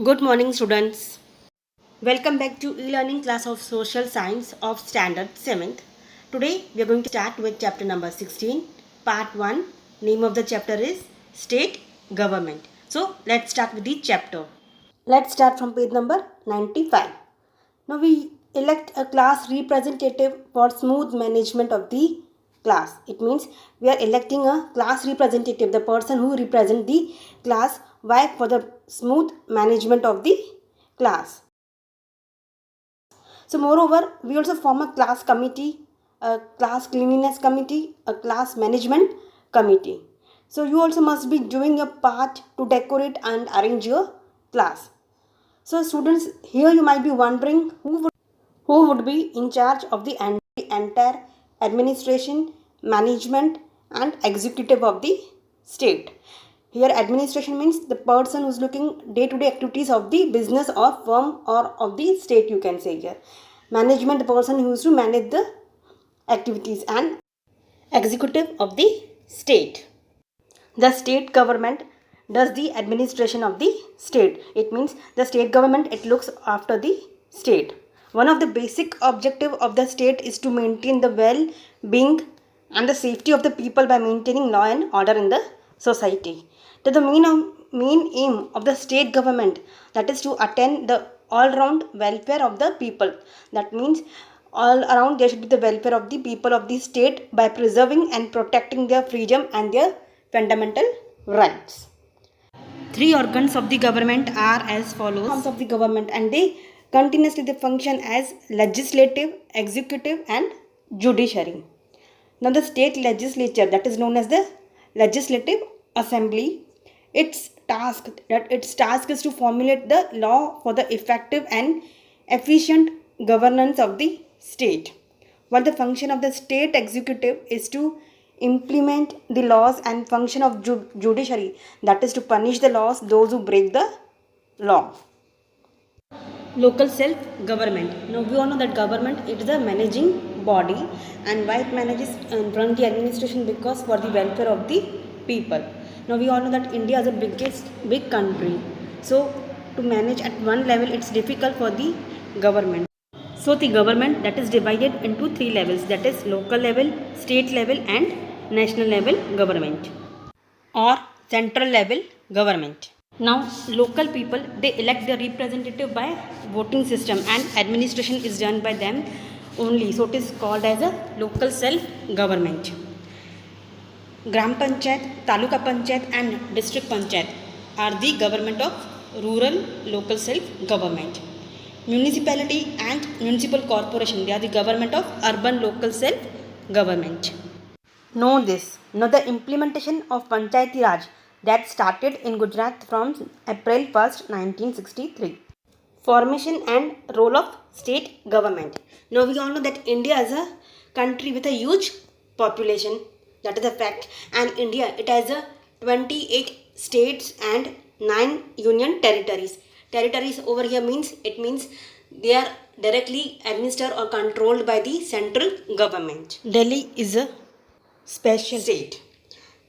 Good morning, students. Welcome back to e-learning class of Social Science of Standard 7th. Today we are going to start with chapter number 16, part 1. Name of the chapter is State Government. So let's start with the chapter. Let's start from page number 95. Now we elect a class representative for smooth management of the class. It means we are electing a class representative, the person who represents the class. Why? For the smooth management of the class. So moreover, we also form a class committee, a class cleanliness committee, a class management committee. So you also must be doing your part to decorate and arrange your class. So students, here you might be wondering who would be in charge of the entire administration, management and executive of the state. Here administration means the person who's looking day-to-day activities of the business or firm or of the state, you can say here. Management, the person who is to manage the activities, and executive of the state. The state government does the administration of the state. It means the state government, it looks after the state. One of the basic objective of the state is to maintain the well-being and the safety of the people by maintaining law and order in the society. To the main aim of the state government, that is to attain the all-round welfare of the people. That means all around there should be the welfare of the people of the state by preserving and protecting their freedom and their fundamental rights. Three organs of the government are as follows. Arms of the government, and they function as legislative, executive and judiciary. Now the state legislature, that is known as the legislative assembly, its task is to formulate the law for the effective and efficient governance of the state, while the function of the state executive is to implement the laws, and function of judiciary, that is to punish the laws those who break the law. Local self government. Now we all know that government, it is a managing body, and why it manages and run the administration, because for the welfare of the people. Now we all know that India is the big country, so to manage at one level it's difficult for the government. So the government, that is divided into three levels, that is local level, state level and national level government, or central level government. Now local people, they elect their representative by voting system, and administration is done by them only. So it is called as a local self government. Gram Panchayat, Taluka Panchayat and District Panchayat are the government of rural local self government. Municipality and municipal corporation, they are the government of urban local self government. Know this. Now the implementation of Panchayati Raj, that started in Gujarat from April 1st, 1963. Formation and role of state government. Now we all know that India is a country with a huge population. That is a fact. And India, it has a 28 states and 9 union territories. Territories over here means, it means they are directly administered or controlled by the central government. Delhi is a special state.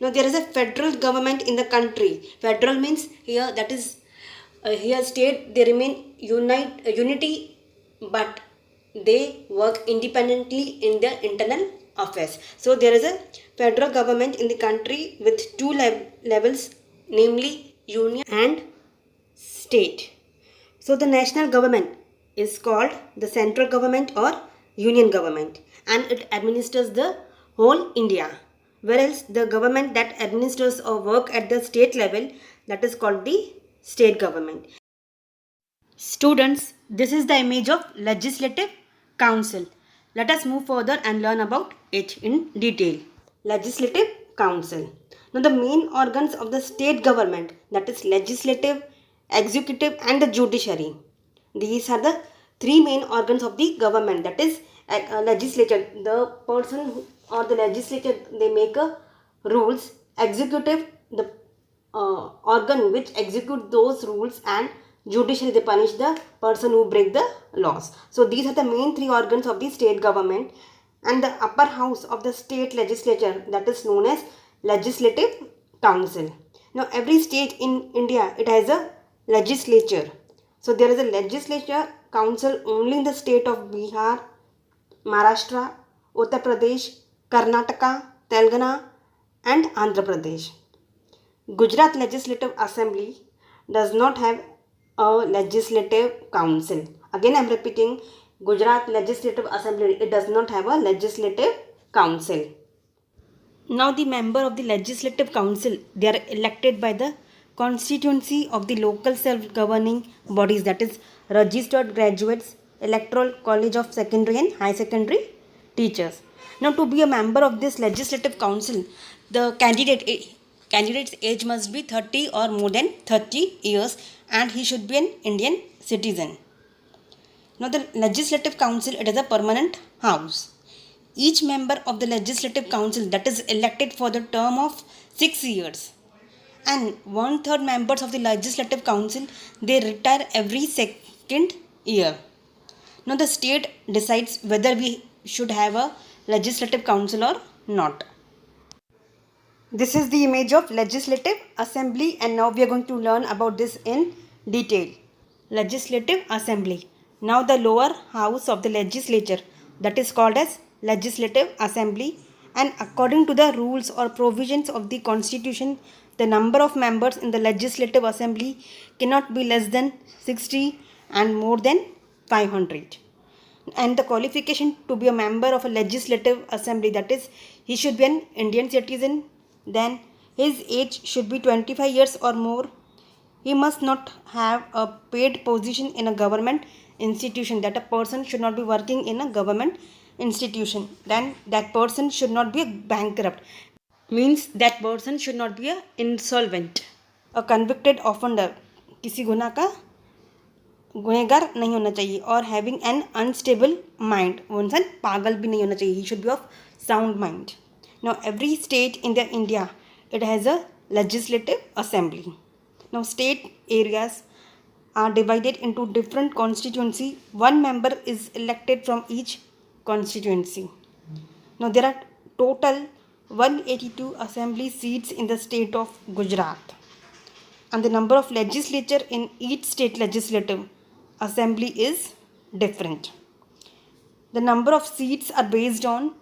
Now there is a federal government in the country. Federal means here, that is here state, they remain unity, but they work independently in their internal affairs. So there is a federal government in the country with two levels, namely union and state. So the national government is called the central government or union government, and it administers the whole India. Whereas the government that administers or work at the state level, that is called the state government. Students, this is the image of Legislative Council. Let us move further and learn about it in detail. Legislative Council. Now the main organs of the state government, that is legislative, executive and the judiciary. These are the three main organs of the government, that is legislature. The person or the legislature, they make a rules. Executive, the organ which execute those rules, and judiciary, they punish the person who break the laws. So these are the main three organs of the state government. And the upper house of the state legislature, that is known as Legislative Council. Now every state in India, it has a legislature. So there is a legislature council only in the state of Bihar, Maharashtra, Uttar Pradesh, Karnataka, Telangana and Andhra Pradesh. Gujarat Legislative Assembly does not have a legislative council. Again I am repeating, Gujarat Legislative Assembly, it does not have a legislative council. Now the member of the legislative council, they are elected by the constituency of the local self-governing bodies, that is registered graduates, electoral college of secondary and high secondary teachers. Now to be a member of this legislative council, the candidate's age must be 30 or more than 30 years and he should be an Indian citizen. Now the legislative council, it is a permanent house. Each member of the legislative council, that is elected for the term of 6 years, and 1/3 members of the legislative council, they retire every second year. Now the state decides whether we should have a legislative council or not. This is the image of legislative assembly, and now we are going to learn about this in detail. Legislative assembly. Now the lower house of the legislature, that is called as legislative assembly, and according to the rules or provisions of the constitution, the number of members in the legislative assembly cannot be less than 60 and more than 500. And the qualification to be a member of a legislative assembly, that is he should be an Indian citizen, then his age should be 25 years or more. He must not have a paid position in a government institution, that a person should not be working in a government institution. Then that person should not be a bankrupt, means that person should not be a insolvent. A convicted offender, किसी गुनाह का गुनहगार नहीं होना चाहिए. और having an unstable mind, वो इंसान पागल भी नहीं होना चाहिए. He should be of sound mind. Now every state in the India, it has a legislative assembly. Now state areas are divided into different constituency. One member is elected from each constituency. Now there are total 182 assembly seats in the state of Gujarat, and the number of legislature in each state legislative assembly is different. The number of seats are based on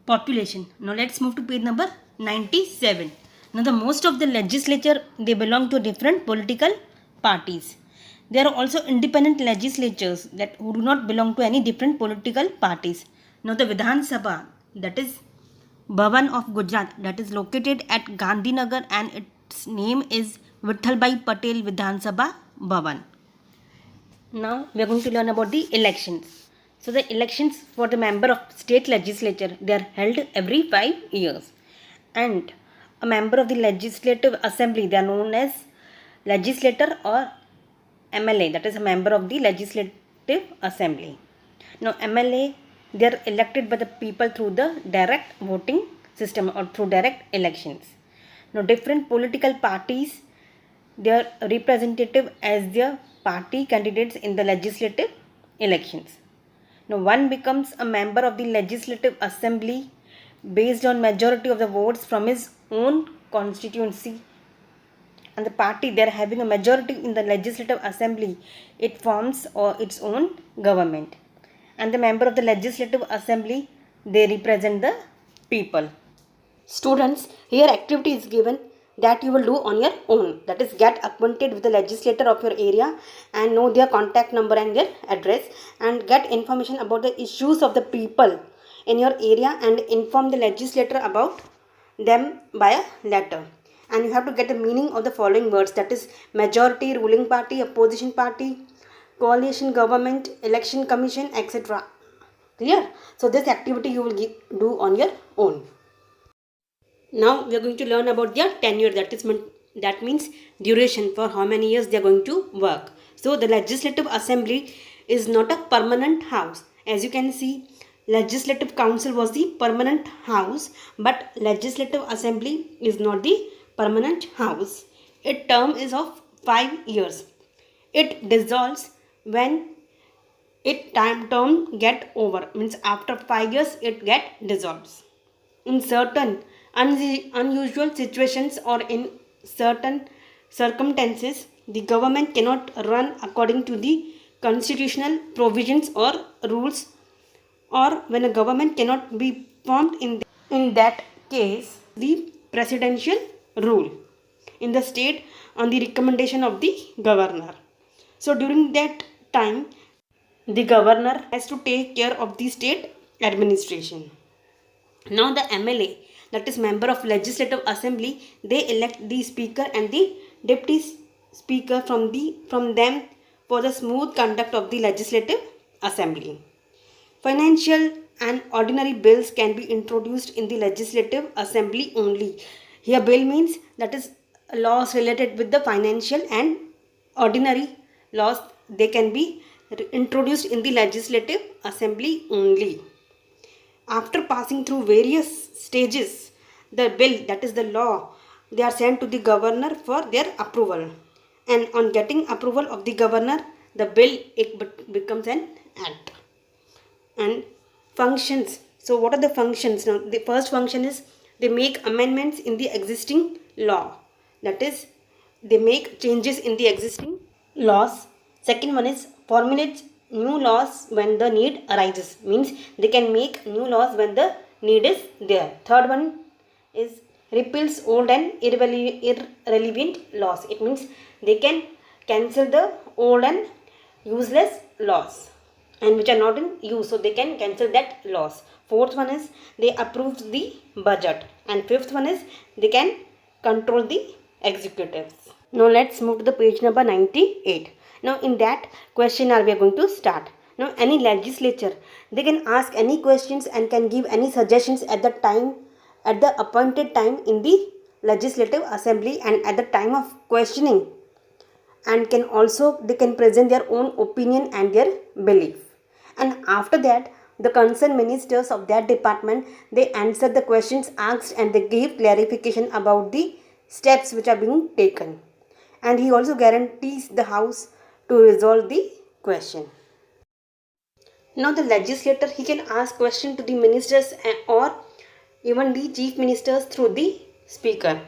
population. Now let's move to page number 97. Now the most of the legislature, they belong to different political parties. There are also independent legislatures that who do not belong to any different political parties. Now the Vidhan Sabha, that is Bhavan of Gujarat, that is located at Gandhinagar, and its name is Vithalbhai Patel Vidhan Sabha Bhavan. Now we are going to learn about the elections. So the elections for the member of state legislature, they are held every 5 years. And a member of the legislative assembly, they are known as legislator or MLA, that is a member of the legislative assembly. Now MLA, they are elected by the people through the direct voting system or through direct elections. Now different political parties, they are representative as their party candidates in the legislative elections. Now one becomes a member of the legislative assembly based on majority of the votes from his own constituency, and the party, they are having a majority in the legislative assembly, it forms its own government, and the member of the legislative assembly, they represent the people. Students, here activity is given that you will do on your own, that is get acquainted with the legislator of your area and know their contact number and their address, and get information about the issues of the people in your area and inform the legislator about them by a letter. And you have to get the meaning of the following words, that is majority, ruling party, opposition party, coalition government, election commission, etc. Clear? So this activity you will do on your own. Now we are going to learn about their tenure, that means duration, for how many years they are going to work. So the legislative assembly is not a permanent house. As you can see, legislative council was the permanent house, but legislative assembly is not the permanent house. Its term is of 5 years. It dissolves when its term get over, means after 5 years it get dissolves. In certain unusual situations or in certain circumstances, the government cannot run according to the constitutional provisions or rules, or when a government cannot be formed in that case, the presidential rule in the state on the recommendation of the governor. So during that time, the governor has to take care of the state administration. Now the MLA, that is member of legislative assembly, they elect the speaker and the deputy speaker from them for the smooth conduct of the legislative assembly. Financial and ordinary bills can be introduced in the legislative assembly only. Here bill means that is laws related with the financial and ordinary laws, they can be introduced in the legislative assembly only. After passing through various stages, the bill, that is the law, they are sent to the governor for their approval. And on getting approval of the governor, the bill becomes an act. And functions. So what are the functions? Now the first function is they make amendments in the existing law. That is, they make changes in the existing laws. Second one is formulate new laws when the need arises. Means they can make new laws when the need is there. Third one is repeals old and irrelevant laws. It means they can cancel the old and useless laws and which are not in use, so they can cancel that laws. Fourth one is they approve the budget, and fifth one is they can control the executives. Now let's move to the page number 98. Now in that question we are going to start. Now any legislature, they can ask any questions and can give any suggestions at the appointed time in the legislative assembly and at the time of questioning, and they can present their own opinion and their belief. And after that, the concerned ministers of that department, they answer the questions asked and they give clarification about the steps which are being taken. And he also guarantees the house to resolve the question. Now the legislator, he can ask question to the ministers or even the chief ministers through the speaker.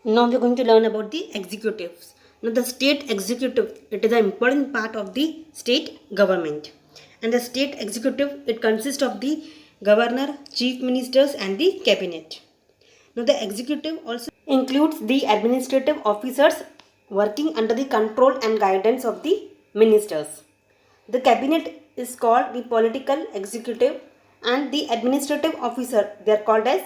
Now we are going to learn about the executives. Now the state executive, it is an important part of the state government. And the state executive, it consists of the governor, chief ministers and the cabinet. Now the executive also includes the administrative officers working under the control and guidance of the ministers. The cabinet is called the political executive, and the administrative officer, they are called as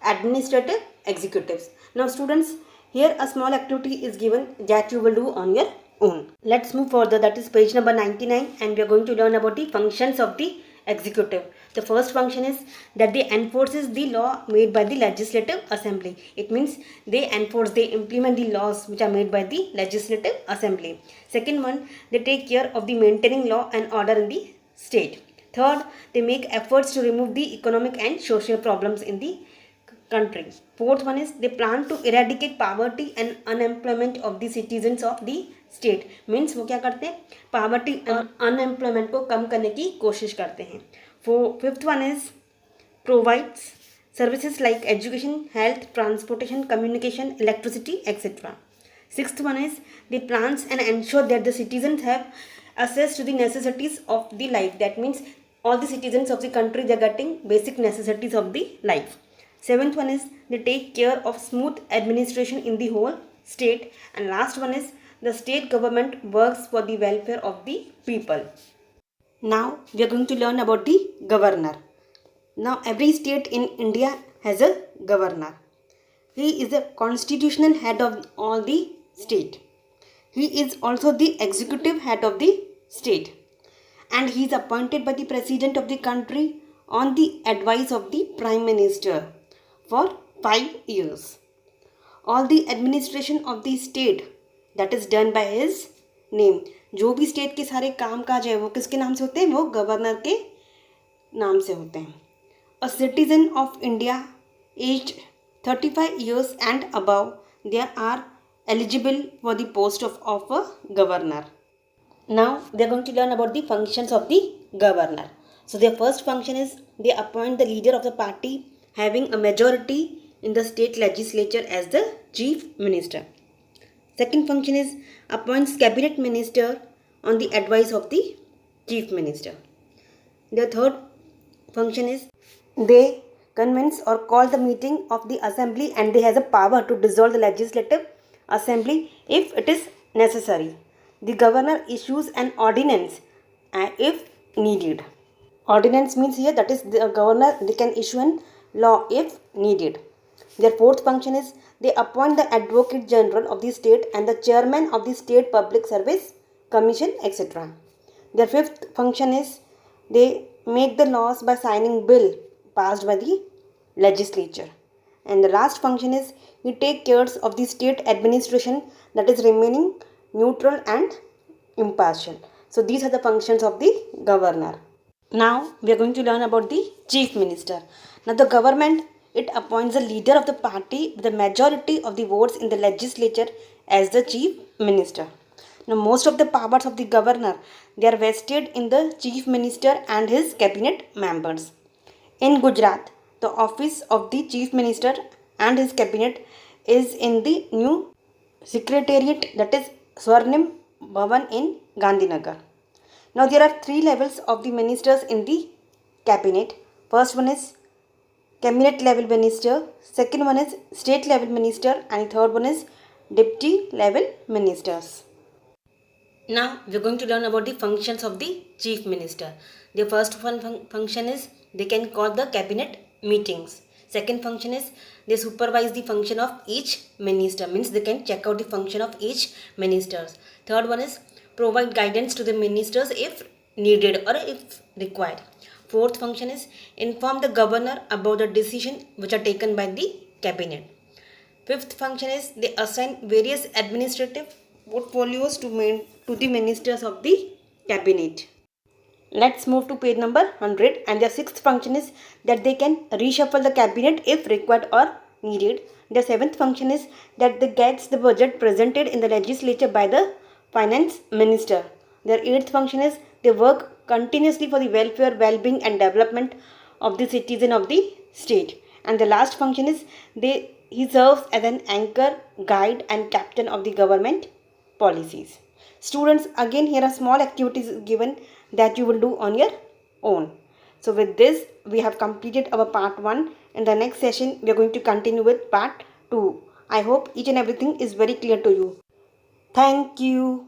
administrative executives. Now students, here a small activity is given that you will do on your own. Let's move further, that is page number 99, and we are going to learn about the functions of the executive. The first function is that they enforces the law made by the legislative assembly. It means they implement the laws which are made by the legislative assembly. Second one, they take care of the maintaining law and order in the state. Third, they make efforts to remove the economic and social problems in the country. Fourth one is they plan to eradicate poverty and unemployment of the citizens of the state. Means वो क्या करते हैं, poverty और unemployment को कम करने की कोशिश करते हैं. Fifth one is provides services like education, health, transportation, communication, electricity, etc. Sixth one is they plans and ensure that the citizens have access to the necessities of the life. That means all the citizens of the country, they are getting basic necessities of the life. Seventh one is they take care of smooth administration in the whole state. And last one is the state government works for the welfare of the people. Now we are going to learn about the governor. Now every state in India has a governor. He is the constitutional head of all the state. He is also the executive head of the state. And he is appointed by the president of the country on the advice of the prime minister for 5 years. All the administration of the state, that is done by his name. जो भी state के सारे काम काज है वो किसके नाम से होते हैं, वो गवर्नर के नाम से होते हैं. A citizen of India aged 35 years and above, they are eligible for the post of a governor. Now they are going to learn about the functions of the governor. So their first function is they appoint the leader of the party having a majority in the state legislature as the chief minister. Second function is appoints cabinet minister on the advice of the chief minister. The third function is they convince or call the meeting of the assembly, and they has a power to dissolve the legislative assembly if it is necessary. The governor issues an ordinance if needed. Ordinance means here that is the governor, they can issue an law if needed. Their fourth function is they appoint the advocate general of the state and the chairman of the state public service commission, etc. Their fifth function is they make the laws by signing bill passed by the legislature. And the last function is he take care of the state administration, that is remaining neutral and impartial. So these are the functions of the governor. Now we are going to learn about the chief minister. Now the government, it appoints the leader of the party with the majority of the votes in the legislature as the chief minister. Now most of the powers of the governor, they are vested in the chief minister and his cabinet members. In Gujarat, the office of the chief minister and his cabinet is in the new secretariat, that is Swarnim Bhavan in Gandhinagar. Now there are three levels of the ministers in the cabinet. First one is cabinet level minister, second one is state level minister, and third one is deputy level ministers. Now we are going to learn about the functions of the chief minister. The first one function is they can call the cabinet meetings. Second function is they supervise the function of each minister, means they can check out the function of each ministers. Third one is provide guidance to the ministers if needed or if required. Fourth function is inform the governor about the decision which are taken by the cabinet. Fifth function is they assign various administrative portfolios to the ministers of the cabinet. Let's move to page number 100, and their sixth function is that they can reshuffle the cabinet if required or needed. Their seventh function is that they gets the budget presented in the legislature by the finance minister. Their eighth function is they work continuously for the welfare, well-being and development of the citizen of the state. And the last function is he serves as an anchor, guide and captain of the government policies. Students, again here are small activities given that you will do on your own. So with this we have completed our part 1. In the next session we are going to continue with part 2. I hope each and everything is very clear to you. Thank you.